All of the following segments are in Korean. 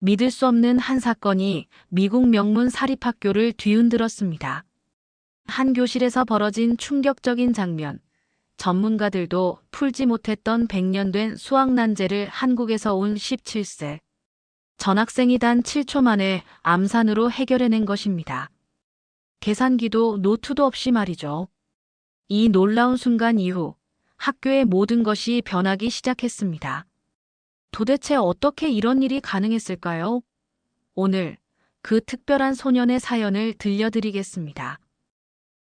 믿을 수 없는 한 사건이 미국 명문 사립학교를 뒤흔들었습니다. 한 교실에서 벌어진 충격적인 장면. 전문가들도 풀지 못했던 100년 된 수학 난제를 한국에서 온 17세 전학생이 단 7초 만에 암산으로 해결해낸 것입니다. 계산기도 노트도 없이 말이죠. 이 놀라운 순간 이후 학교의 모든 것이 변하기 시작했습니다. 도대체 어떻게 이런 일이 가능했을까요? 오늘 그 특별한 소년의 사연을 들려드리겠습니다.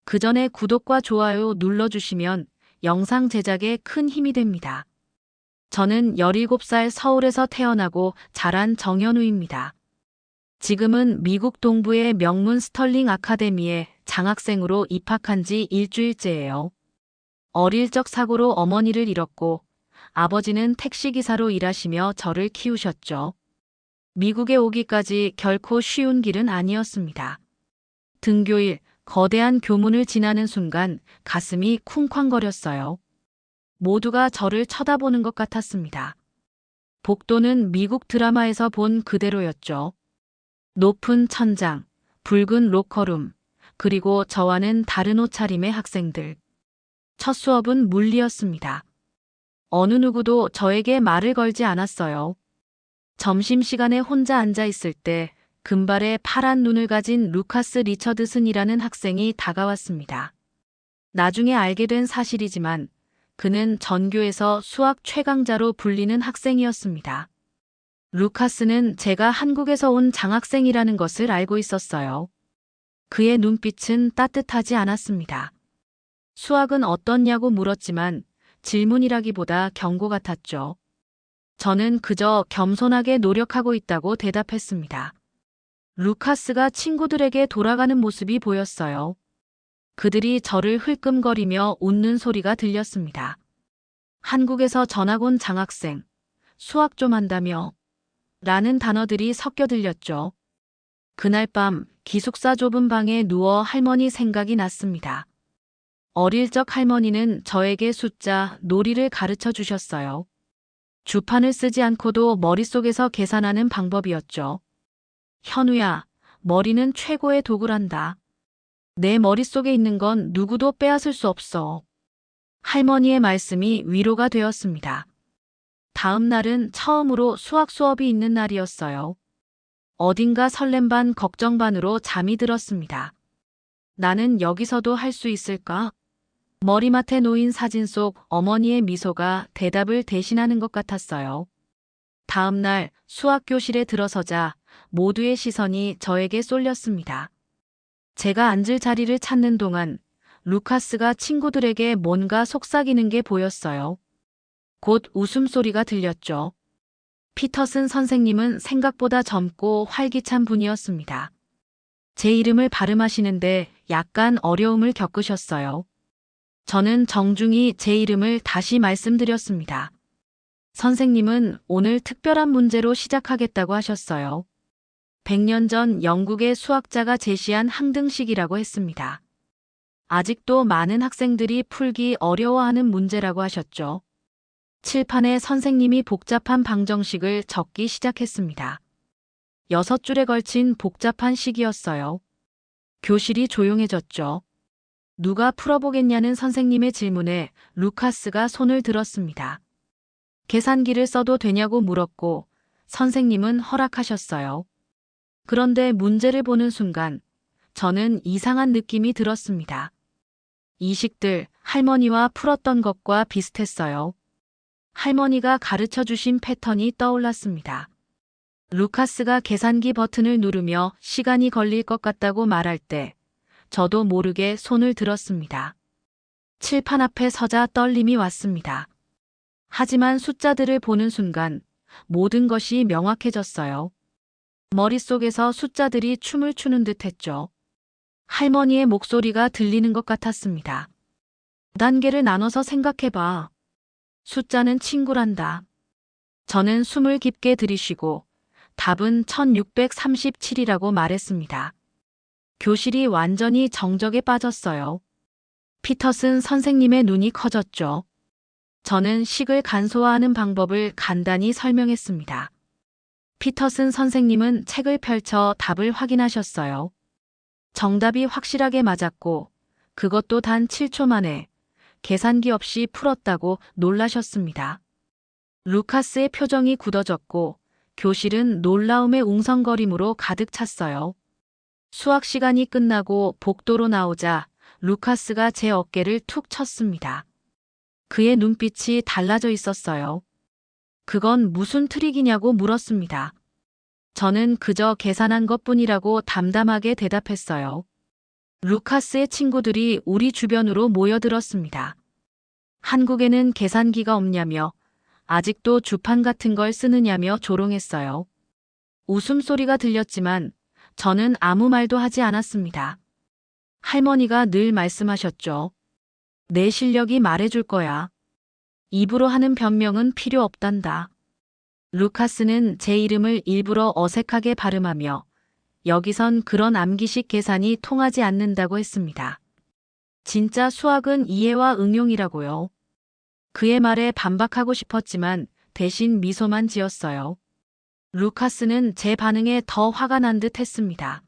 그 전에 구독과 좋아요 눌러주시면 영상 제작에 큰 힘이 됩니다. 저는 17살 서울에서 태어나고 자란 정현우입니다. 지금은 미국 동부의 명문 스털링 아카데미에 장학생으로 입학한 지 일주일째예요. 어릴 적 사고로 어머니를 잃었고 아버지는 택시기사로 일하시며 저를 키우셨죠. 미국에 오기까지 결코 쉬운 길은 아니었습니다. 등교일, 거대한 교문을 지나는 순간 가슴이 쿵쾅거렸어요. 모두가 저를 쳐다보는 것 같았습니다. 복도는 미국 드라마에서 본 그대로였죠. 높은 천장, 붉은 로커룸, 그리고 저와는 다른 옷차림의 학생들. 첫 수업은 물리였습니다. 어느 누구도 저에게 말을 걸지 않았어요. 점심시간에 혼자 앉아 있을 때 금발의 파란 눈을 가진 루카스 리처드슨이라는 학생이 다가왔습니다. 나중에 알게 된 사실이지만 그는 전교에서 수학 최강자로 불리는 학생이었습니다. 루카스는 제가 한국에서 온 장학생이라는 것을 알고 있었어요. 그의 눈빛은 따뜻하지 않았습니다. 수학은 어떻냐고 물었지만 질문이라기보다 경고 같았죠. 저는 그저 겸손하게 노력하고 있다고 대답했습니다. 루카스가 친구들에게 돌아가는 모습이 보였어요. 그들이 저를 흘끔거리며 웃는 소리가 들렸습니다. 한국에서 전학 온 장학생, 수학 좀 한다며 라는 단어들이 섞여 들렸죠. 그날 밤 기숙사 좁은 방에 누워 할머니 생각이 났습니다. 어릴 적 할머니는 저에게 숫자, 놀이를 가르쳐 주셨어요. 주판을 쓰지 않고도 머릿속에서 계산하는 방법이었죠. 현우야, 머리는 최고의 도구란다. 내 머릿속에 있는 건 누구도 빼앗을 수 없어. 할머니의 말씀이 위로가 되었습니다. 다음 날은 처음으로 수학 수업이 있는 날이었어요. 어딘가 설렘 반 걱정 반으로 잠이 들었습니다. 나는 여기서도 할 수 있을까? 머리맡에 놓인 사진 속 어머니의 미소가 대답을 대신하는 것 같았어요. 다음 날 수학 교실에 들어서자 모두의 시선이 저에게 쏠렸습니다. 제가 앉을 자리를 찾는 동안 루카스가 친구들에게 뭔가 속삭이는 게 보였어요. 곧 웃음소리가 들렸죠. 피터슨 선생님은 생각보다 젊고 활기찬 분이었습니다. 제 이름을 발음하시는데 약간 어려움을 겪으셨어요. 저는 정중히 제 이름을 다시 말씀드렸습니다. 선생님은 오늘 특별한 문제로 시작하겠다고 하셨어요. 100년 전 영국의 수학자가 제시한 항등식이라고 했습니다. 아직도 많은 학생들이 풀기 어려워하는 문제라고 하셨죠. 칠판에 선생님이 복잡한 방정식을 적기 시작했습니다. 6줄에 걸친 복잡한 식이었어요. 교실이 조용해졌죠. 누가 풀어보겠냐는 선생님의 질문에 루카스가 손을 들었습니다. 계산기를 써도 되냐고 물었고 선생님은 허락하셨어요. 그런데 문제를 보는 순간 저는 이상한 느낌이 들었습니다. 이 식들 할머니와 풀었던 것과 비슷했어요. 할머니가 가르쳐 주신 패턴이 떠올랐습니다. 루카스가 계산기 버튼을 누르며 시간이 걸릴 것 같다고 말할 때 저도 모르게 손을 들었습니다. 칠판 앞에 서자 떨림이 왔습니다. 하지만 숫자들을 보는 순간 모든 것이 명확해졌어요. 머릿속에서 숫자들이 춤을 추는 듯 했죠. 할머니의 목소리가 들리는 것 같았습니다. 단계를 나눠서 생각해봐. 숫자는 친구란다. 저는 숨을 깊게 들이쉬고 답은 1637이라고 말했습니다. 교실이 완전히 정적에 빠졌어요. 피터슨 선생님의 눈이 커졌죠. 저는 식을 간소화하는 방법을 간단히 설명했습니다. 피터슨 선생님은 책을 펼쳐 답을 확인하셨어요. 정답이 확실하게 맞았고 그것도 단 7초 만에 계산기 없이 풀었다고 놀라셨습니다. 루카스의 표정이 굳어졌고 교실은 놀라움의 웅성거림으로 가득 찼어요. 수학 시간이 끝나고 복도로 나오자 루카스가 제 어깨를 툭 쳤습니다. 그의 눈빛이 달라져 있었어요. 그건 무슨 트릭이냐고 물었습니다. 저는 그저 계산한 것뿐이라고 담담하게 대답했어요. 루카스의 친구들이 우리 주변으로 모여들었습니다. 한국에는 계산기가 없냐며, 아직도 주판 같은 걸 쓰느냐며 조롱했어요. 웃음소리가 들렸지만 저는 아무 말도 하지 않았습니다. 할머니가 늘 말씀하셨죠. 내 실력이 말해줄 거야. 입으로 하는 변명은 필요 없단다. 루카스는 제 이름을 일부러 어색하게 발음하며 여기선 그런 암기식 계산이 통하지 않는다고 했습니다. 진짜 수학은 이해와 응용이라고요. 그의 말에 반박하고 싶었지만 대신 미소만 지었어요. 루카스는 제 반응에 더 화가 난 듯 했습니다.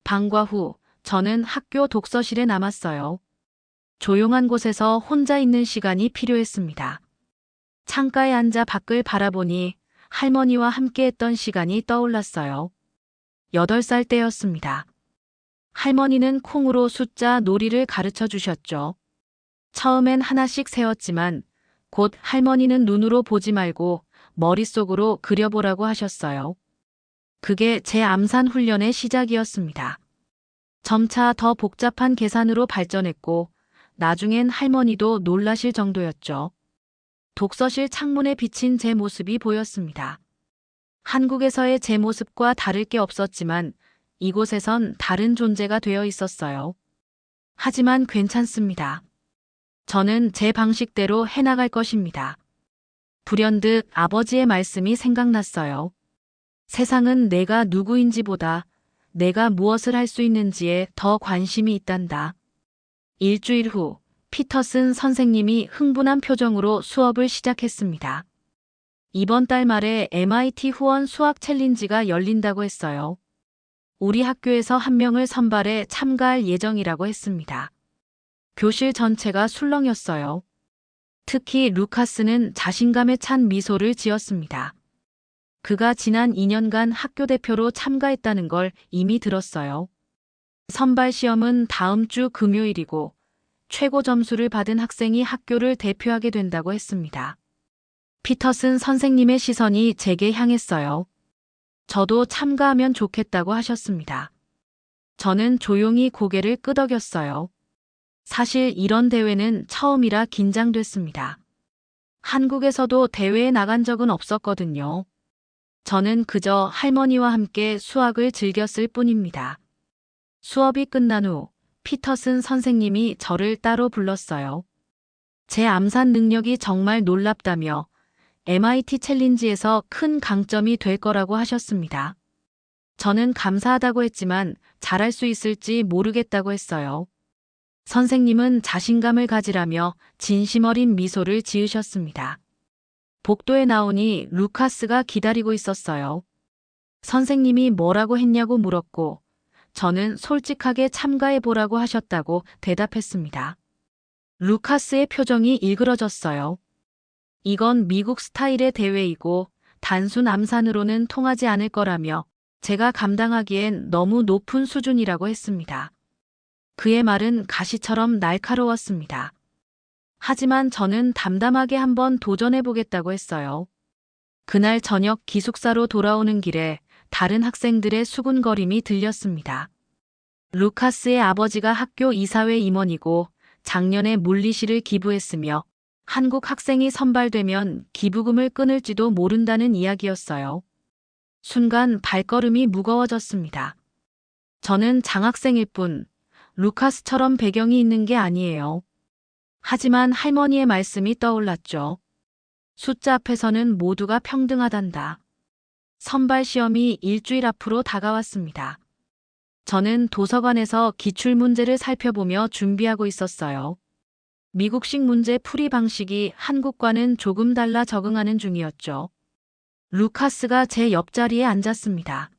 방과 후 저는 학교 독서실에 남았어요. 조용한 곳에서 혼자 있는 시간이 필요했습니다. 창가에 앉아 밖을 바라보니 할머니와 함께했던 시간이 떠올랐어요. 8살 때였습니다. 할머니는 콩으로 숫자 놀이를 가르쳐 주셨죠. 처음엔 하나씩 세었지만 곧 할머니는 눈으로 보지 말고 머릿속으로 그려보라고 하셨어요. 그게 제 암산 훈련의 시작이었습니다. 점차 더 복잡한 계산으로 발전했고 나중엔 할머니도 놀라실 정도였죠. 독서실 창문에 비친 제 모습이 보였습니다. 한국에서의 제 모습과 다를 게 없었지만 이곳에선 다른 존재가 되어 있었어요. 하지만 괜찮습니다. 저는 제 방식대로 해나갈 것입니다. 불현듯 아버지의 말씀이 생각났어요. 세상은 내가 누구인지보다 내가 무엇을 할 수 있는지에 더 관심이 있단다. 일주일 후 피터슨 선생님이 흥분한 표정으로 수업을 시작했습니다. 이번 달 말에 MIT 후원 수학 챌린지가 열린다고 했어요. 우리 학교에서 한 명을 선발해 참가할 예정이라고 했습니다. 교실 전체가 술렁였어요. 특히 루카스는 자신감에 찬 미소를 지었습니다. 그가 지난 2년간 학교 대표로 참가했다는 걸 이미 들었어요. 선발 시험은 다음 주 금요일이고 최고 점수를 받은 학생이 학교를 대표하게 된다고 했습니다. 피터슨 선생님의 시선이 제게 향했어요. 저도 참가하면 좋겠다고 하셨습니다. 저는 조용히 고개를 끄덕였어요. 사실 이런 대회는 처음이라 긴장됐습니다. 한국에서도 대회에 나간 적은 없었거든요. 저는 그저 할머니와 함께 수학을 즐겼을 뿐입니다. 수업이 끝난 후 피터슨 선생님이 저를 따로 불렀어요. 제 암산 능력이 정말 놀랍다며 MIT 챌린지에서 큰 강점이 될 거라고 하셨습니다. 저는 감사하다고 했지만 잘할 수 있을지 모르겠다고 했어요. 선생님은 자신감을 가지라며 진심 어린 미소를 지으셨습니다. 복도에 나오니 루카스가 기다리고 있었어요. 선생님이 뭐라고 했냐고 물었고 저는 솔직하게 참가해 보라고 하셨다고 대답했습니다. 루카스의 표정이 일그러졌어요. 이건 미국 스타일의 대회이고 단순 암산으로는 통하지 않을 거라며 제가 감당하기엔 너무 높은 수준이라고 했습니다. 그의 말은 가시처럼 날카로웠습니다. 하지만 저는 담담하게 한번 도전해 보겠다고 했어요. 그날 저녁 기숙사로 돌아오는 길에 다른 학생들의 수군거림이 들렸습니다. 루카스의 아버지가 학교 이사회 임원이고 작년에 물리실을 기부했으며 한국 학생이 선발되면 기부금을 끊을지도 모른다는 이야기였어요. 순간 발걸음이 무거워졌습니다. 저는 장학생일 뿐 루카스처럼 배경이 있는 게 아니에요. 하지만 할머니의 말씀이 떠올랐죠. 숫자 앞에서는 모두가 평등하단다. 선발 시험이 일주일 앞으로 다가왔습니다. 저는 도서관에서 기출문제를 살펴보며 준비하고 있었어요. 미국식 문제 풀이 방식이 한국과는 조금 달라 적응하는 중이었죠. 루카스가 제 옆자리에 앉았습니다.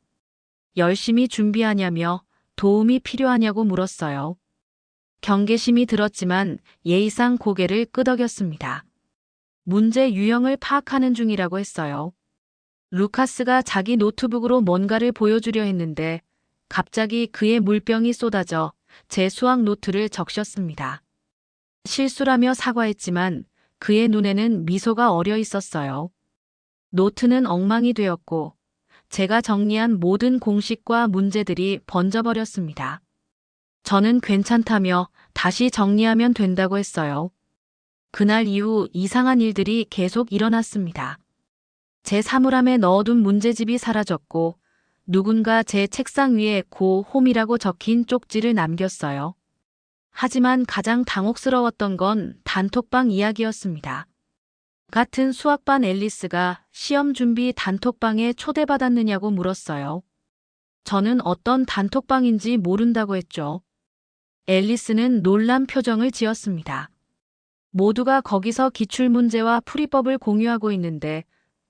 열심히 준비하냐며 도움이 필요하냐고 물었어요. 경계심이 들었지만 예의상 고개를 끄덕였습니다. 문제 유형을 파악하는 중이라고 했어요. 루카스가 자기 노트북으로 뭔가를 보여주려 했는데 갑자기 그의 물병이 쏟아져 제 수학 노트를 적셨습니다. 실수라며 사과했지만 그의 눈에는 미소가 어려 있었어요. 노트는 엉망이 되었고 제가 정리한 모든 공식과 문제들이 번져버렸습니다. 저는 괜찮다며 다시 정리하면 된다고 했어요. 그날 이후 이상한 일들이 계속 일어났습니다. 제 사물함에 넣어둔 문제집이 사라졌고 누군가 제 책상 위에 고 홈이라고 적힌 쪽지를 남겼어요. 하지만 가장 당혹스러웠던 건 단톡방 이야기였습니다. 같은 수학반 앨리스가 시험 준비 단톡방에 초대받았느냐고 물었어요. 저는 어떤 단톡방인지 모른다고 했죠. 앨리스는 놀란 표정을 지었습니다. 모두가 거기서 기출문제와 풀이법을 공유하고 있는데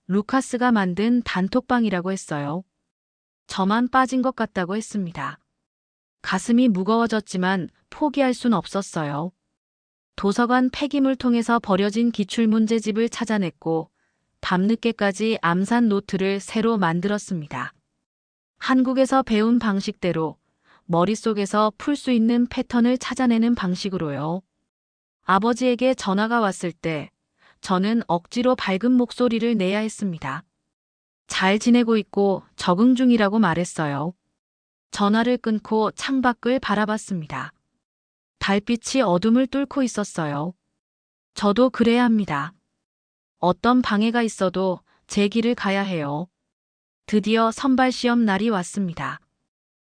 루카스가 만든 단톡방이라고 했어요. 저만 빠진 것 같다고 했습니다. 가슴이 무거워졌지만 포기할 순 없었어요. 도서관 폐기물통에서 버려진 기출문제집을 찾아냈고 밤늦게까지 암산 노트를 새로 만들었습니다. 한국에서 배운 방식대로 머릿속에서 풀 수 있는 패턴을 찾아내는 방식으로요. 아버지에게 전화가 왔을 때 저는 억지로 밝은 목소리를 내야 했습니다. 잘 지내고 있고 적응 중이라고 말했어요. 전화를 끊고 창밖을 바라봤습니다. 달빛이 어둠을 뚫고 있었어요. 저도 그래야 합니다. 어떤 방해가 있어도 제 길을 가야 해요. 드디어 선발 시험 날이 왔습니다.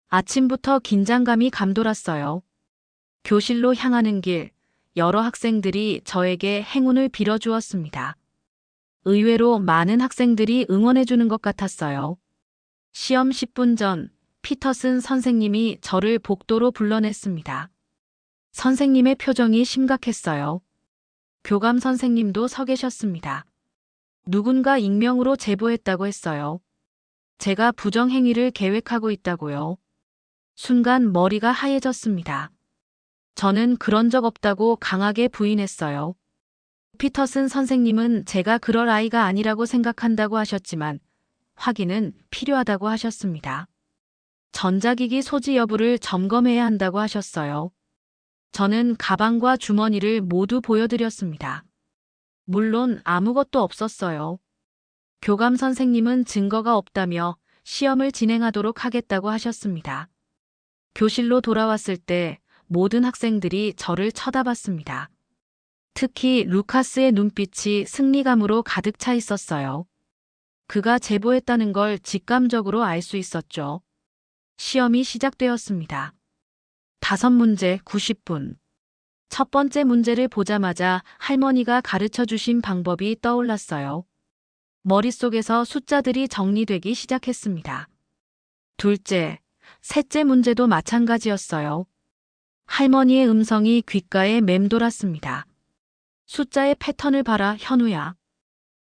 아침부터 긴장감이 감돌았어요. 교실로 향하는 길, 여러 학생들이 저에게 행운을 빌어주었습니다. 의외로 많은 학생들이 응원해주는 것 같았어요. 시험 10분 전 피터슨 선생님이 저를 복도로 불러냈습니다. 선생님의 표정이 심각했어요. 교감 선생님도 서 계셨습니다. 누군가 익명으로 제보했다고 했어요. 제가 부정행위를 계획하고 있다고요. 순간 머리가 하얘졌습니다. 저는 그런 적 없다고 강하게 부인했어요. 피터슨 선생님은 제가 그럴 아이가 아니라고 생각한다고 하셨지만 확인은 필요하다고 하셨습니다. 전자기기 소지 여부를 점검해야 한다고 하셨어요. 저는 가방과 주머니를 모두 보여드렸습니다. 물론 아무것도 없었어요. 교감 선생님은 증거가 없다며 시험을 진행하도록 하겠다고 하셨습니다. 교실로 돌아왔을 때 모든 학생들이 저를 쳐다봤습니다. 특히 루카스의 눈빛이 승리감으로 가득 차 있었어요. 그가 제보했다는 걸 직감적으로 알 수 있었죠. 시험이 시작되었습니다. 5문제 90분. 첫 번째 문제를 보자마자 할머니가 가르쳐 주신 방법이 떠올랐어요. 머릿속에서 숫자들이 정리되기 시작했습니다. 둘째, 셋째 문제도 마찬가지였어요. 할머니의 음성이 귓가에 맴돌았습니다. 숫자의 패턴을 봐라, 현우야.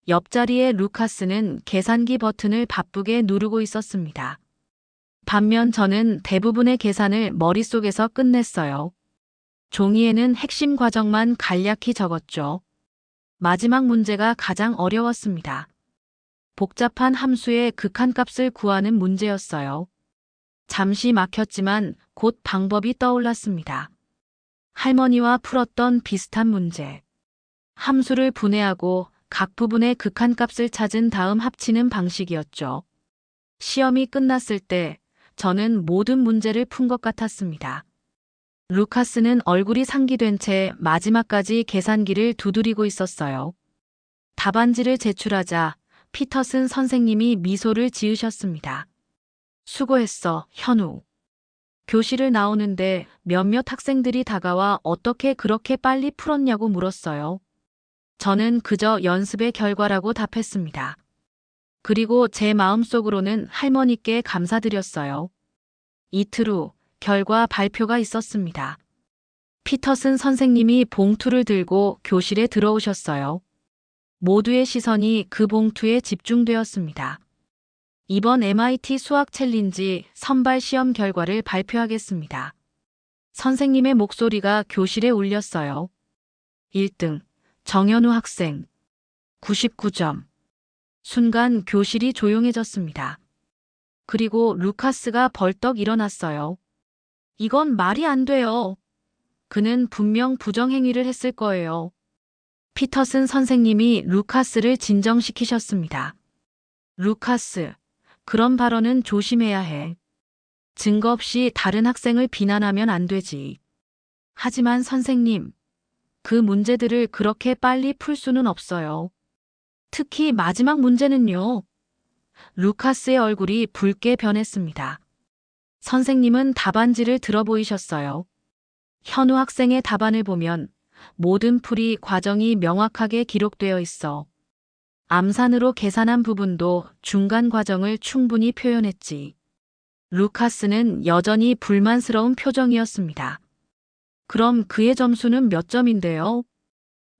옆자리의 루카스는 계산기 버튼을 바쁘게 누르고 있었습니다. 반면 저는 대부분의 계산을 머릿속에서 끝냈어요. 종이에는 핵심 과정만 간략히 적었죠. 마지막 문제가 가장 어려웠습니다. 복잡한 함수의 극한값을 구하는 문제였어요. 잠시 막혔지만 곧 방법이 떠올랐습니다. 할머니와 풀었던 비슷한 문제. 함수를 분해하고 각 부분의 극한값을 찾은 다음 합치는 방식이었죠. 시험이 끝났을 때 저는 모든 문제를 푼 것 같았습니다. 루카스는 얼굴이 상기된 채 마지막까지 계산기를 두드리고 있었어요. 답안지를 제출하자 피터슨 선생님이 미소를 지으셨습니다. 수고했어, 현우. 교실을 나오는데 몇몇 학생들이 다가와 어떻게 그렇게 빨리 풀었냐고 물었어요. 저는 그저 연습의 결과라고 답했습니다. 그리고 제 마음속으로는 할머니께 감사드렸어요. 이틀 후 결과 발표가 있었습니다. 피터슨 선생님이 봉투를 들고 교실에 들어오셨어요. 모두의 시선이 그 봉투에 집중되었습니다. 이번 MIT 수학 챌린지 선발 시험 결과를 발표하겠습니다. 선생님의 목소리가 교실에 울렸어요. 1등, 정현우 학생. 99점. 순간 교실이 조용해졌습니다. 그리고 루카스가 벌떡 일어났어요. 이건 말이 안 돼요. 그는 분명 부정행위를 했을 거예요. 피터슨 선생님이 루카스를 진정시키셨습니다. 루카스, 그런 발언은 조심해야 해. 증거 없이 다른 학생을 비난하면 안 되지. 하지만 선생님, 그 문제들을 그렇게 빨리 풀 수는 없어요. 특히 마지막 문제는요. 루카스의 얼굴이 붉게 변했습니다. 선생님은 답안지를 들어보이셨어요. 현우 학생의 답안을 보면 모든 풀이 과정이 명확하게 기록되어 있어. 암산으로 계산한 부분도 중간 과정을 충분히 표현했지. 루카스는 여전히 불만스러운 표정이었습니다. 그럼 그의 점수는 몇 점인데요?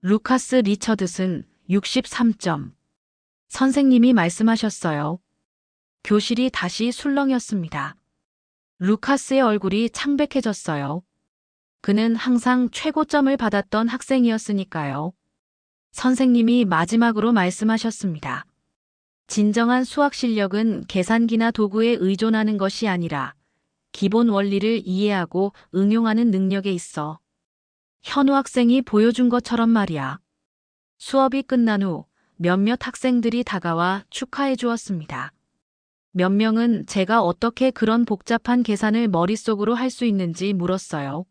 루카스 리처드슨 63점. 선생님이 말씀하셨어요. 교실이 다시 술렁였습니다. 루카스의 얼굴이 창백해졌어요. 그는 항상 최고점을 받았던 학생이었으니까요. 선생님이 마지막으로 말씀하셨습니다. 진정한 수학 실력은 계산기나 도구에 의존하는 것이 아니라 기본 원리를 이해하고 응용하는 능력에 있어. 현우 학생이 보여준 것처럼 말이야. 수업이 끝난 후 몇몇 학생들이 다가와 축하해 주었습니다. 몇 명은 제가 어떻게 그런 복잡한 계산을 머릿속으로 할 수 있는지 물었어요.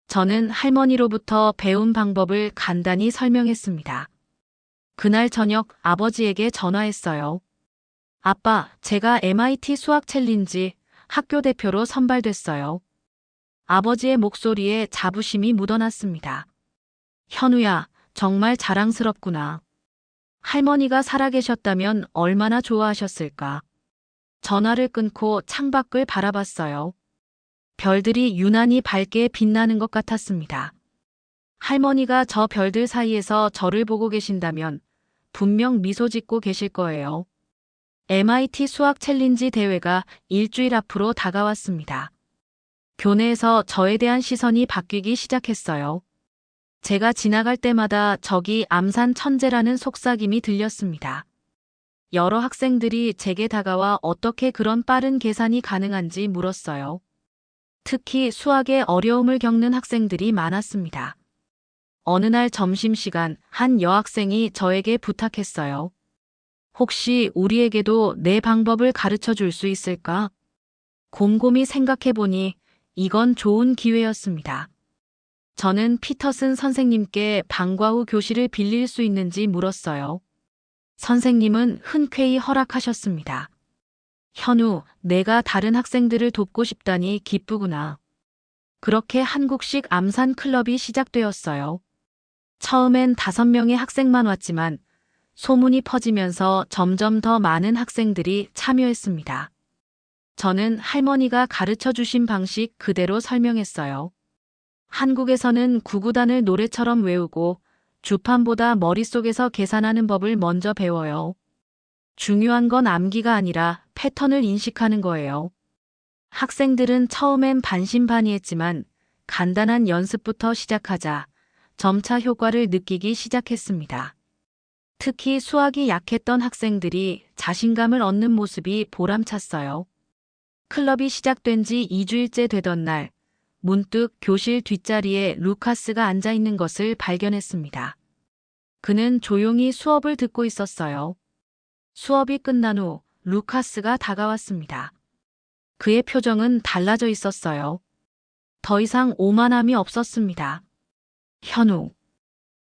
저는 할머니로부터 배운 방법을 간단히 설명했습니다. 그날 저녁 아버지에게 전화했어요. 아빠, 제가 MIT 수학 챌린지 학교 대표로 선발됐어요. 아버지의 목소리에 자부심이 묻어났습니다. 현우야, 정말 자랑스럽구나. 할머니가 살아계셨다면 얼마나 좋아하셨을까. 전화를 끊고 창밖을 바라봤어요. 별들이 유난히 밝게 빛나는 것 같았습니다. 할머니가 저 별들 사이에서 저를 보고 계신다면 분명 미소 짓고 계실 거예요. MIT 수학 챌린지 대회가 일주일 앞으로 다가왔습니다. 교내에서 저에 대한 시선이 바뀌기 시작했어요. 제가 지나갈 때마다 저기 암산 천재라는 속삭임이 들렸습니다. 여러 학생들이 제게 다가와 어떻게 그런 빠른 계산이 가능한지 물었어요. 특히 수학에 어려움을 겪는 학생들이 많았습니다. 어느 날 점심시간 한 여학생이 저에게 부탁했어요. 혹시 우리에게도 내 방법을 가르쳐 줄 수 있을까? 곰곰이 생각해 보니 이건 좋은 기회였습니다. 저는 피터슨 선생님께 방과 후 교실을 빌릴 수 있는지 물었어요. 선생님은 흔쾌히 허락하셨습니다. 현우, 내가 다른 학생들을 돕고 싶다니 기쁘구나. 그렇게 한국식 암산 클럽이 시작되었어요. 처음엔 5명의 학생만 왔지만 소문이 퍼지면서 점점 더 많은 학생들이 참여했습니다. 저는 할머니가 가르쳐 주신 방식 그대로 설명했어요. 한국에서는 구구단을 노래처럼 외우고 주판보다 머릿속에서 계산하는 법을 먼저 배워요. 중요한 건 암기가 아니라 패턴을 인식하는 거예요. 학생들은 처음엔 반신반의했지만 간단한 연습부터 시작하자 점차 효과를 느끼기 시작했습니다. 특히 수학이 약했던 학생들이 자신감을 얻는 모습이 보람찼어요. 클럽이 시작된 지 2주일째 되던 날, 문득 교실 뒷자리에 루카스가 앉아 있는 것을 발견했습니다. 그는 조용히 수업을 듣고 있었어요. 수업이 끝난 후 루카스가 다가왔습니다. 그의 표정은 달라져 있었어요. 더 이상 오만함이 없었습니다. 현우,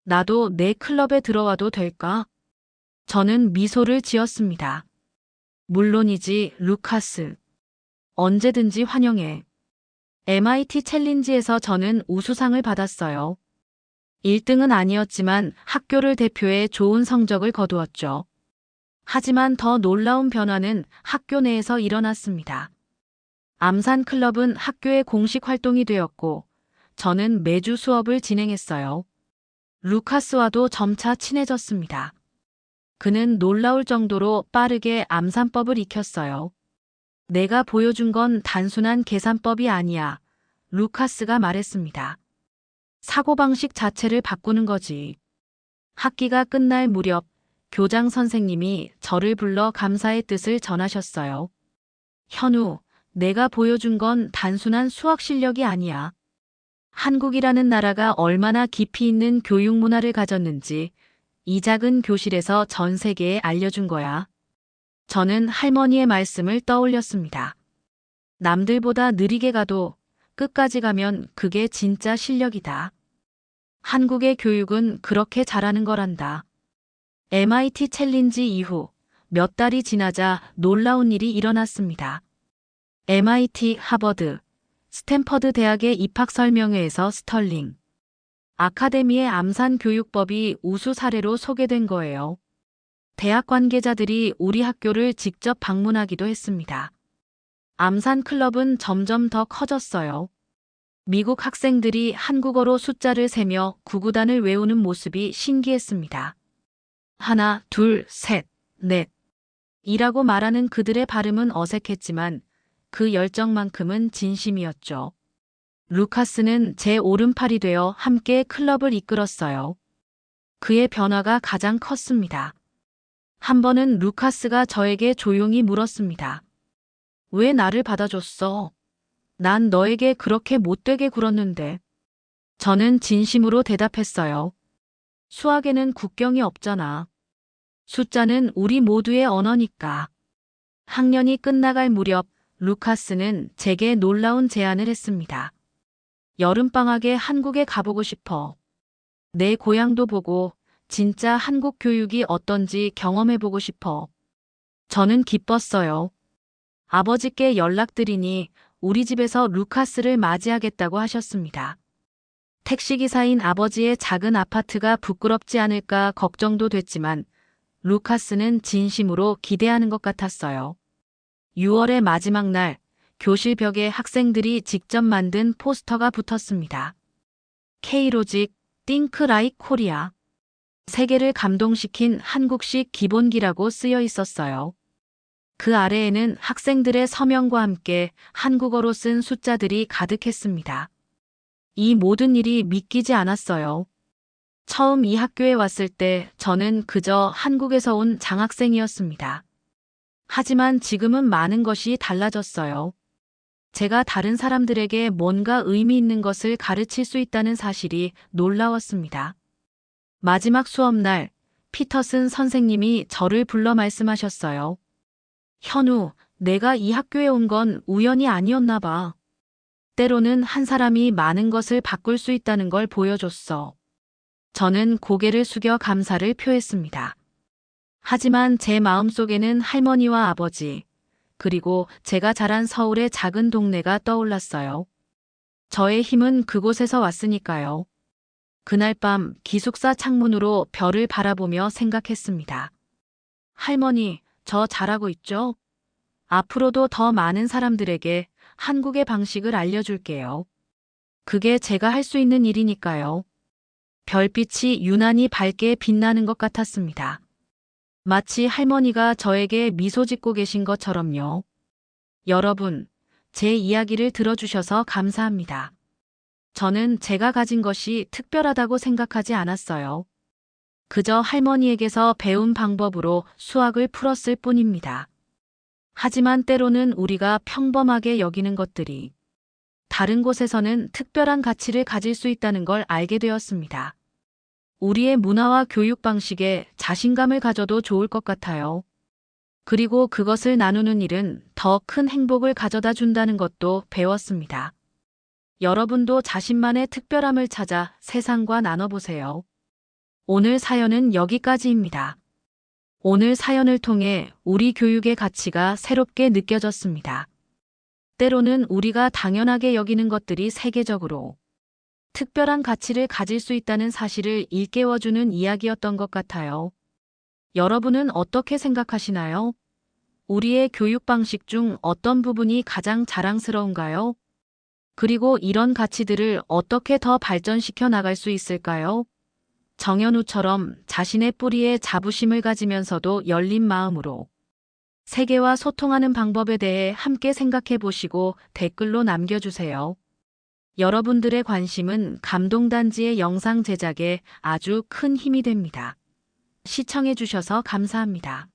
나도 내 클럽에 들어와도 될까? 저는 미소를 지었습니다. 물론이지, 루카스. 언제든지 환영해. MIT 챌린지에서 저는 우수상을 받았어요. 1등은 아니었지만 학교를 대표해 좋은 성적을 거두었죠. 하지만 더 놀라운 변화는 학교 내에서 일어났습니다. 암산 클럽은 학교의 공식 활동이 되었고 저는 매주 수업을 진행했어요. 루카스와도 점차 친해졌습니다. 그는 놀라울 정도로 빠르게 암산법을 익혔어요. 내가 보여준 건 단순한 계산법이 아니야. 루카스가 말했습니다. 사고방식 자체를 바꾸는 거지. 학기가 끝날 무렵 교장 선생님이 저를 불러 감사의 뜻을 전하셨어요. 현우, 내가 보여준 건 단순한 수학 실력이 아니야. 한국이라는 나라가 얼마나 깊이 있는 교육 문화를 가졌는지 이 작은 교실에서 전 세계에 알려준 거야. 저는 할머니의 말씀을 떠올렸습니다. 남들보다 느리게 가도 끝까지 가면 그게 진짜 실력이다. 한국의 교육은 그렇게 잘하는 거란다. MIT 챌린지 이후 몇 달이 지나자 놀라운 일이 일어났습니다. MIT, 하버드, 스탠퍼드 대학의 입학 설명회에서 스털링 아카데미의 암산 교육법이 우수 사례로 소개된 거예요. 대학 관계자들이 우리 학교를 직접 방문하기도 했습니다. 암산 클럽은 점점 더 커졌어요. 미국 학생들이 한국어로 숫자를 세며 구구단을 외우는 모습이 신기했습니다. 하나, 둘, 셋, 넷 이라고 말하는 그들의 발음은 어색했지만 그 열정만큼은 진심이었죠. 루카스는 제 오른팔이 되어 함께 클럽을 이끌었어요. 그의 변화가 가장 컸습니다. 한 번은 루카스가 저에게 조용히 물었습니다. 왜 나를 받아줬어? 난 너에게 그렇게 못되게 굴었는데. 저는 진심으로 대답했어요. 수학에는 국경이 없잖아. 숫자는 우리 모두의 언어니까. 학년이 끝나갈 무렵 루카스는 제게 놀라운 제안을 했습니다. 여름방학에 한국에 가보고 싶어. 내 고향도 보고 진짜 한국 교육이 어떤지 경험해보고 싶어. 저는 기뻤어요. 아버지께 연락드리니 우리 집에서 루카스를 맞이하겠다고 하셨습니다. 택시기사인 아버지의 작은 아파트가 부끄럽지 않을까 걱정도 됐지만 루카스는 진심으로 기대하는 것 같았어요. 6월의 마지막 날, 교실 벽에 학생들이 직접 만든 포스터가 붙었습니다. K로직, Think Like Korea. 세계를 감동시킨 한국식 기본기라고 쓰여 있었어요. 그 아래에는 학생들의 서명과 함께 한국어로 쓴 숫자들이 가득했습니다. 이 모든 일이 믿기지 않았어요. 처음 이 학교에 왔을 때 저는 그저 한국에서 온 장학생이었습니다. 하지만 지금은 많은 것이 달라졌어요. 제가 다른 사람들에게 뭔가 의미 있는 것을 가르칠 수 있다는 사실이 놀라웠습니다. 마지막 수업날, 피터슨 선생님이 저를 불러 말씀하셨어요. 현우, 내가 이 학교에 온 건 우연이 아니었나 봐. 때로는 한 사람이 많은 것을 바꿀 수 있다는 걸 보여줬어. 저는 고개를 숙여 감사를 표했습니다. 하지만 제 마음속에는 할머니와 아버지, 그리고 제가 자란 서울의 작은 동네가 떠올랐어요. 저의 힘은 그곳에서 왔으니까요. 그날 밤 기숙사 창문으로 별을 바라보며 생각했습니다. 할머니, 저 잘하고 있죠? 앞으로도 더 많은 사람들에게 한국의 방식을 알려줄게요. 그게 제가 할 수 있는 일이니까요. 별빛이 유난히 밝게 빛나는 것 같았습니다. 마치 할머니가 저에게 미소 짓고 계신 것처럼요. 여러분, 제 이야기를 들어주셔서 감사합니다. 저는 제가 가진 것이 특별하다고 생각하지 않았어요. 그저 할머니에게서 배운 방법으로 수학을 풀었을 뿐입니다. 하지만 때로는 우리가 평범하게 여기는 것들이 다른 곳에서는 특별한 가치를 가질 수 있다는 걸 알게 되었습니다. 우리의 문화와 교육 방식에 자신감을 가져도 좋을 것 같아요. 그리고 그것을 나누는 일은 더 큰 행복을 가져다 준다는 것도 배웠습니다. 여러분도 자신만의 특별함을 찾아 세상과 나눠보세요. 오늘 사연은 여기까지입니다. 오늘 사연을 통해 우리 교육의 가치가 새롭게 느껴졌습니다. 때로는 우리가 당연하게 여기는 것들이 세계적으로 특별한 가치를 가질 수 있다는 사실을 일깨워주는 이야기였던 것 같아요. 여러분은 어떻게 생각하시나요? 우리의 교육 방식 중 어떤 부분이 가장 자랑스러운가요? 그리고 이런 가치들을 어떻게 더 발전시켜 나갈 수 있을까요? 정현우처럼 자신의 뿌리에 자부심을 가지면서도 열린 마음으로 세계와 소통하는 방법에 대해 함께 생각해 보시고 댓글로 남겨주세요. 여러분들의 관심은 감동단지의 영상 제작에 아주 큰 힘이 됩니다. 시청해 주셔서 감사합니다.